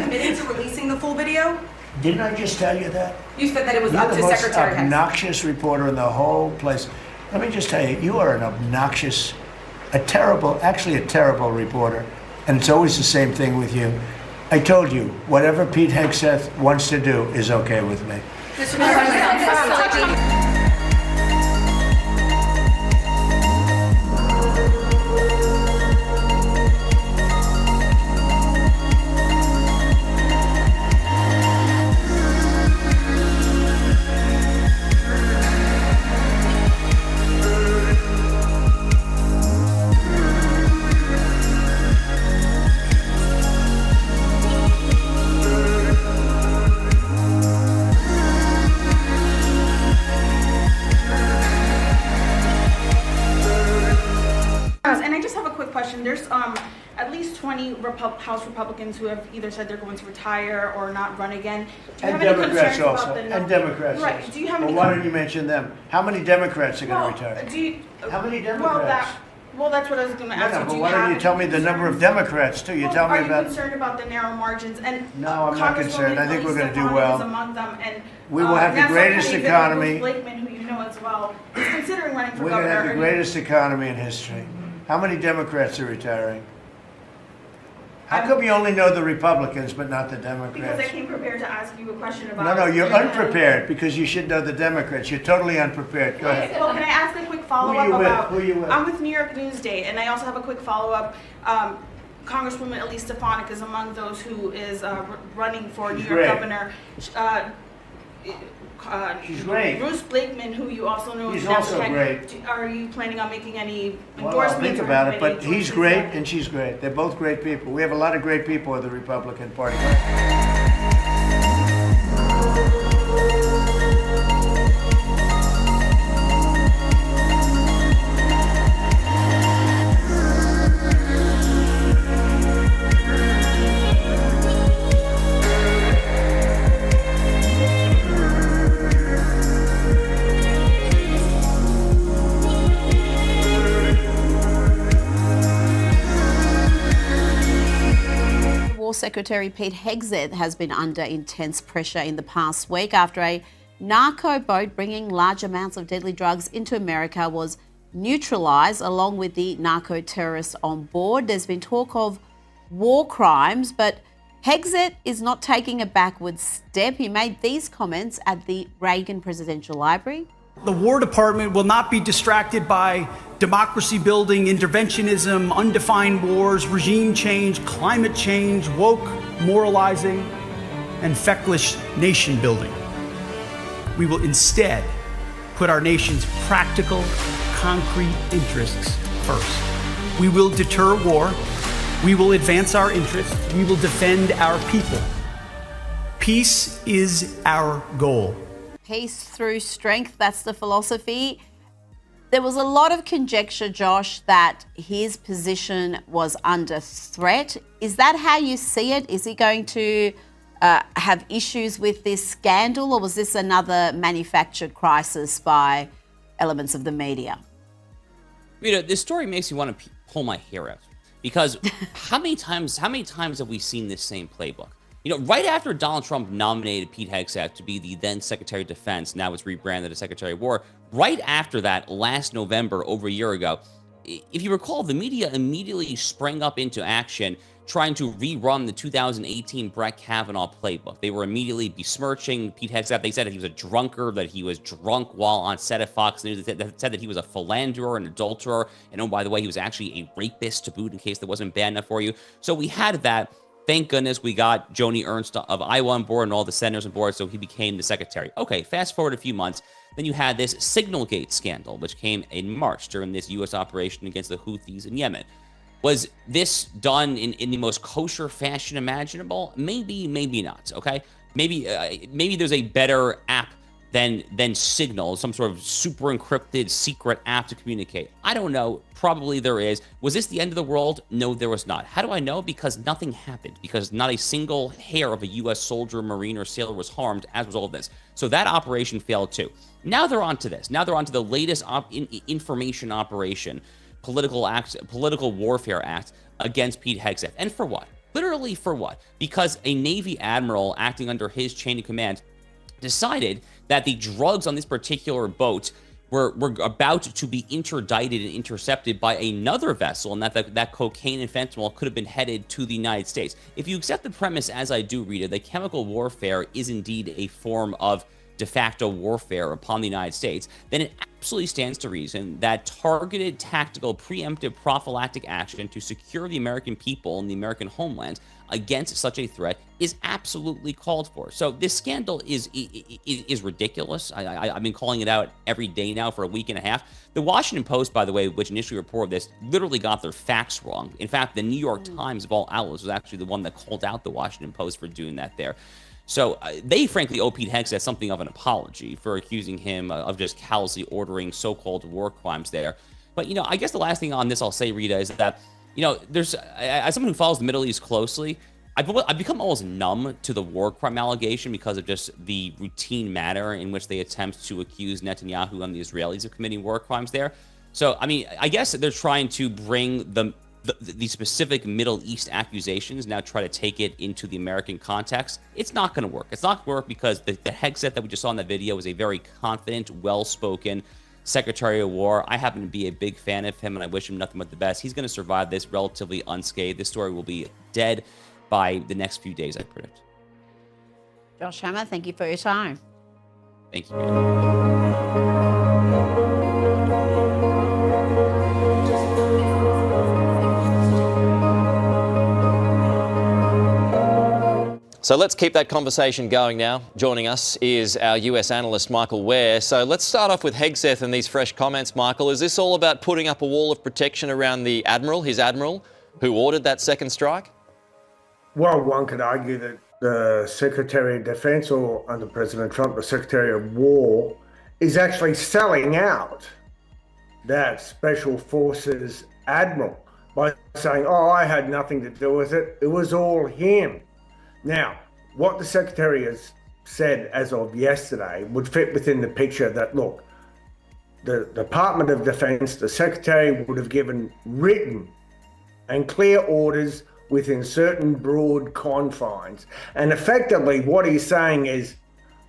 committed to releasing the full video? Didn't I just tell you that? You said that it was up to You're the most Secretary Hegseth. obnoxious reporter in the whole place. Let me just tell you, you are an obnoxious, actually a terrible reporter. And it's always the same thing with you. I told you, whatever Pete Hegseth wants to do is okay with me. Mr. President, there's at least 20 House Republicans who have either said they're going to retire or not run again. Do you And have any Democrats concerns also. about the And Democrats Right. also. Do you have Well, any why don't you mention them? How many Democrats are going to retire? Do you, How many well, Democrats? that's what I was going to ask No, you. but Do you why don't have you tell me any the number of concerns? Democrats too? You Well, tell me are about. you concerned about the narrow margins? And No, I'm not concerned. I think we're going to do Congresswoman well. Is among them, and We will have the Nassau greatest County economy. Bruce Blakeman, who you know as well, is considering running for We're governor. going to have the greatest economy in history. How many Democrats are retiring? How come you only know the Republicans but not the Democrats? Because I came prepared to ask you a question about. No, you're unprepared because you should know the Democrats. You're totally unprepared. Go ahead. Well, can I ask a quick follow-up Who about? you with? I'm with New York Newsday, and I also have a quick follow-up. Congresswoman Elise Stefanik is among those who is running for She's New York great. governor. She's great. Bruce Blakeman, who you also know He's is also Democrat. great. Are you planning on making any Well, I'll endorsements? think or about it, having but any he's choices? great and she's great. They're both great people. We have a lot of great people in the Republican Party. War Secretary Pete Hegseth has been under intense pressure in the past week after a narco boat bringing large amounts of deadly drugs into America was neutralised along with the narco terrorists on board. There's been talk of war crimes, but Hegseth is not taking a backward step. He made these comments at the Reagan Presidential Library. The War Department will not be distracted by democracy building, interventionism, undefined wars, regime change, climate change, woke moralizing, and feckless nation building. We will instead put our nation's practical, concrete interests first. We will deter war. We will advance our interests. We will defend our people. Peace is our goal. Peace through strength, that's the philosophy. There was a lot of conjecture, Josh, that his position was under threat. Is that how you see it? Is he going to have issues with this scandal, or was this another manufactured crisis by elements of the media? You know, this story makes me want to pull my hair out because how many times have we seen this same playbook? You know, right after Donald Trump nominated Pete Hegseth to be the then Secretary of Defense, now it's rebranded as Secretary of War, right after that, last November, over a year ago, if you recall, the media immediately sprang up into action trying to rerun the 2018 Brett Kavanaugh playbook. They were immediately besmirching Pete Hegseth. They said that he was a drunkard, that he was drunk while on set of Fox News. They said that he was a philanderer, an adulterer, and oh, by the way, he was actually a rapist to boot, in case that wasn't bad enough for you. So we had that. Thank goodness we got Joni Ernst of Iowa on board and all the senators on board, so he became the secretary. Okay, fast forward a few months. Then you had this Signalgate scandal, which came in March during this U.S. operation against the Houthis in Yemen. Was this done in the most kosher fashion imaginable? Maybe, maybe not, okay? Maybe there's a better app than Signal, some sort of super encrypted secret app to communicate. I don't know. Probably there is. Was this the end of the world? No, there was not. How do I know? Because nothing happened. Because not a single hair of a U.S. soldier, Marine, or sailor was harmed as a result of this. So that operation failed too. Now they're on to this. Now they're on to the latest information operation, political warfare act against Pete Hegseth. And for what? Literally for what? Because a Navy admiral acting under his chain of command decided that the drugs on this particular boat were about to be interdicted and intercepted by another vessel, and that cocaine and fentanyl could have been headed to the United States. If you accept the premise, as I do read it, that chemical warfare is indeed a form of de facto warfare upon the United States, then it absolutely stands to reason that targeted, tactical, preemptive, prophylactic action to secure the American people and the American homeland against such a threat is absolutely called for. So this scandal is ridiculous. I've been calling it out every day now for a week and a half. The Washington Post, by the way, which initially reported this, literally got their facts wrong. In fact, the New York Times of all outlets was actually the one that called out the Washington Post for doing that there. So they frankly owe Pete Hegseth something of an apology for accusing him of just callously ordering so-called war crimes there. But, I guess the last thing on this I'll say, Rita, is that, there's, as someone who follows the Middle East closely, I've become almost numb to the war crime allegation because of just the routine manner in which they attempt to accuse Netanyahu and the Israelis of committing war crimes there. So, I guess they're trying to bring the specific Middle East accusations, now try to take it into the American context. It's not going to work. It's not going to work because the Hegseth that we just saw in that video is a very confident, well-spoken Secretary of War. I happen to be a big fan of him, and I wish him nothing but the best. He's going to survive this relatively unscathed. This story will be dead by the next few days, I predict. Josh Hammer, thank you for your time. Thank you, Rita. So let's keep that conversation going now. Joining us is our US analyst, Michael Ware. So let's start off with Hegseth and these fresh comments, Michael. Is this all about putting up a wall of protection around the admiral, his admiral, who ordered that second strike? Well, one could argue that the Secretary of Defense, or under President Trump, the Secretary of War, is actually selling out that Special Forces admiral by saying, oh, I had nothing to do with it. It was all him. Now, what the Secretary has said as of yesterday would fit within the picture that, look, the Department of Defense, the Secretary would have given written and clear orders within certain broad confines. And effectively what he's saying is,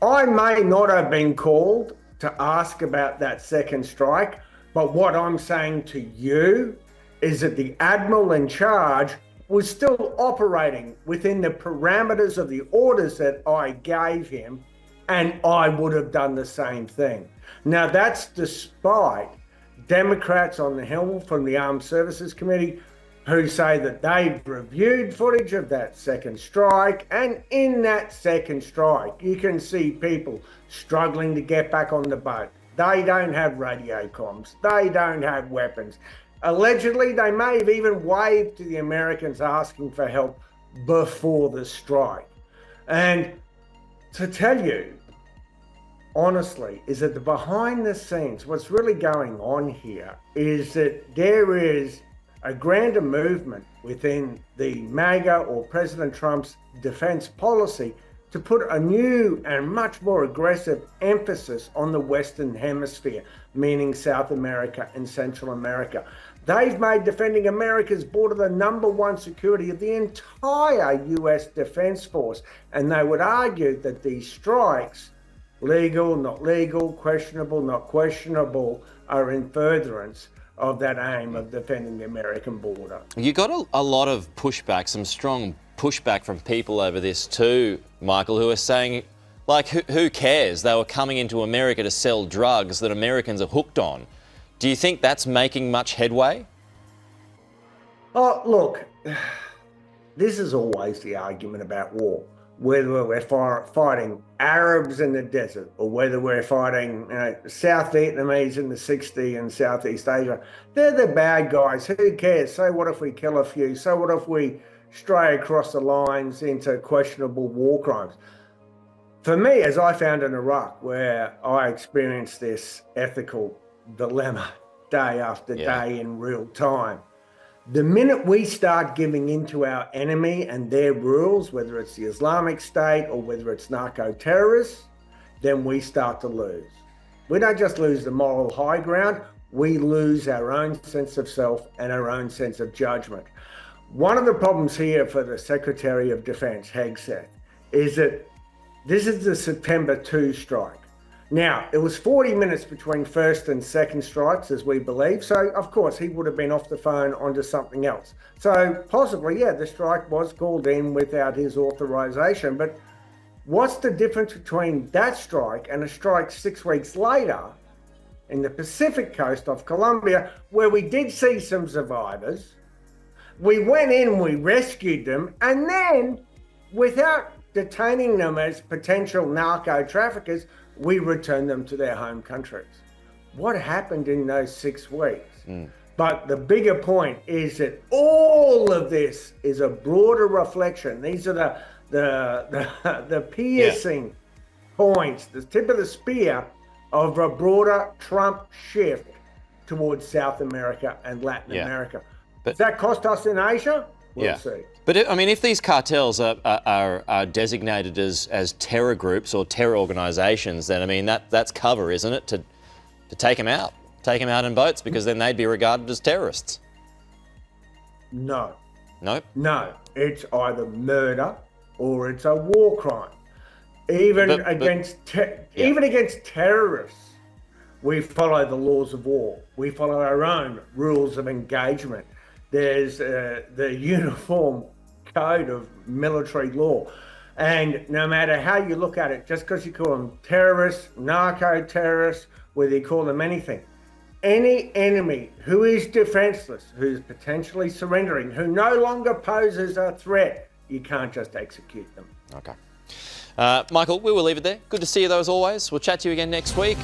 I may not have been called to ask about that second strike, but what I'm saying to you is that the admiral in charge was still operating within the parameters of the orders that I gave him, and I would have done the same thing. Now, that's despite Democrats on the Hill from the Armed Services Committee who say that they've reviewed footage of that second strike, and in that second strike, you can see people struggling to get back on the boat. They don't have radio comms. They don't have weapons. Allegedly, they may have even waved to the Americans asking for help before the strike. And to tell you, honestly, is that the behind the scenes, what's really going on here is that there is a grander movement within the MAGA or President Trump's defense policy to put a new and much more aggressive emphasis on the Western Hemisphere, meaning South America and Central America. They've made defending America's border the #1 security of the entire US Defense Force. And they would argue that these strikes, legal, not legal, questionable, not questionable, are in furtherance of that aim of defending the American border. You got a lot of pushback, some strong pushback from people over this too, Michael, who are saying, like, who cares? They were coming into America to sell drugs that Americans are hooked on. Do you think that's making much headway? Oh, look, this is always the argument about war. Whether we're fighting Arabs in the desert or whether we're fighting South Vietnamese in the 60s in Southeast Asia, they're the bad guys. Who cares? So what if we kill a few? So what if we stray across the lines into questionable war crimes? For me, as I found in Iraq, where I experienced this ethical dilemma day after day in real time, the minute we start giving in to our enemy and their rules, whether it's the Islamic State or whether it's narco-terrorists, then we start to lose. We don't just lose the moral high ground, we lose our own sense of self and our own sense of judgment. One of the problems here for the Secretary of Defense, Hegseth, is that this is the September 2 strike. Now, it was 40 minutes between first and second strikes, as we believe. So, of course, he would have been off the phone onto something else. So, possibly, yeah, the strike was called in without his authorization. But what's the difference between that strike and a strike 6 weeks later in the Pacific coast of Colombia, where we did see some survivors? We went in, we rescued them, and then, without detaining them as potential narco traffickers, we returned them to their home countries. What happened in those 6 weeks? But the bigger point is that all of this is a broader reflection. These are the piercing points, the tip of the spear of a broader Trump shift towards South America and Latin America. Does that cost us in Asia? We'll see. But I mean, if these cartels are designated as terror groups or terror organisations, then I mean that's cover, isn't it, to take them out in boats, because then they'd be regarded as terrorists. No. Nope. No. It's either murder or it's a war crime. Even against terrorists, we follow the laws of war. We follow our own rules of engagement. There's the uniform code of military law. And no matter how you look at it, just because you call them terrorists, narco-terrorists, whether you call them anything, any enemy who is defenseless, who's potentially surrendering, who no longer poses a threat, you can't just execute them. Okay. Michael, we will leave it there. Good to see you though, as always. We'll chat to you again next week.